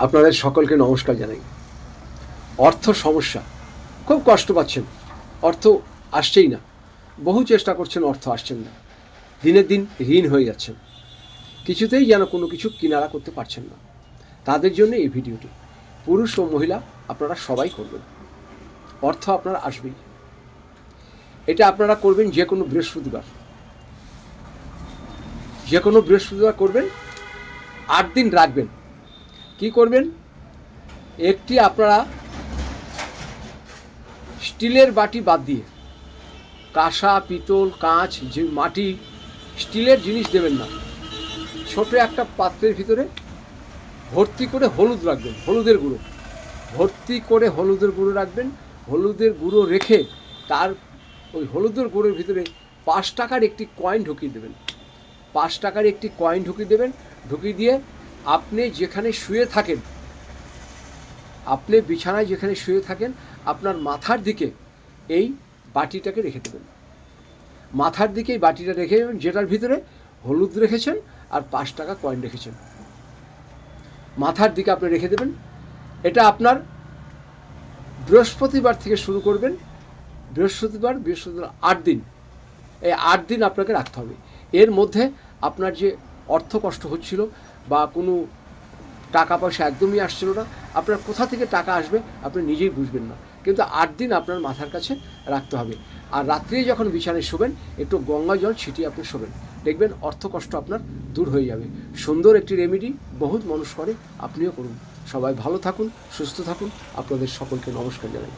আপনাদের সকলকে নমস্কার জানাই। অর্থ সমস্যা, খুব কষ্ট পাচ্ছেন, অর্থ আসছেই না, বহু চেষ্টা করছেন, অর্থ আসছেন না, দিনের দিন ঋণ হয়ে যাচ্ছেন, কিছুতেই যেন কোনো কিছু কিনারা করতে পারছেন না। তাদের জন্য এই ভিডিওটি। পুরুষ ও মহিলা আপনারা সবাই করবেন, অর্থ আপনার আসবেই। এটা আপনারা করবেন যে কোনো বৃহস্পতিবার, করবেন, 8 দিন রাখবেন। কি করবেন? একটি আপনারা স্টিলের বাটি বাদ দিয়ে কাঁসা, পিতল, কাঁচ, যে মাটি, স্টিলের জিনিস দেবেন না। ছোট একটা পাত্রের ভিতরে ভর্তি করে হলুদ রাখবেন, হলুদের গুঁড়ো ভর্তি করে হলুদের গুঁড়ো রাখবেন। হলুদের গুঁড়ো রেখে তার ওই হলুদের গুঁড়োর ভিতরে 5 টাকার একটি কয়েন ঢুকিয়ে দেবেন। 5 টাকার একটি কয়েন ঢুকিয়ে দেবেন। ঢুকিয়ে দিয়ে আপনি যেখানে শুয়ে থাকেন, আপনি বিছানায় যেখানে শুয়ে থাকেন, আপনার মাথার দিকে এই বাটিটাকে রেখে দেবেন। মাথার দিকে এই বাটিটা রেখে দেবেন, যেটার ভিতরে হলুদ রেখেছেন আর 5 টাকা কয়েন রেখেছেন। মাথার দিকে আপনি রেখে দেবেন। এটা আপনার বৃহস্পতিবার থেকে শুরু করবেন। বৃহস্পতিবার 8 দিন, এই 8 দিন আপনাকে রাখতে হবে। এর মধ্যে আপনার যে অর্থ কষ্ট হচ্ছিল বা কোনো টাকা পয়সা একদমই আসছিল না, আপনার কোথা থেকে টাকা আসবে আপনি নিজেই বুঝবেন না, কিন্তু 8 দিন আপনার মাথার কাছে রাখতে হবে। আর রাত্রে যখন বিছানায় শোবেন, একটু গঙ্গা জল ছিটিয়ে আপনি শোবেন, দেখবেন অর্থ কষ্ট আপনার দূর হয়ে যাবে। সুন্দর একটি রেমেডি, বহুত মানুষ করে, আপনিও করুন। সবাই ভালো থাকুন, সুস্থ থাকুন। আপনাদের সকলকে নমস্কার জানাই।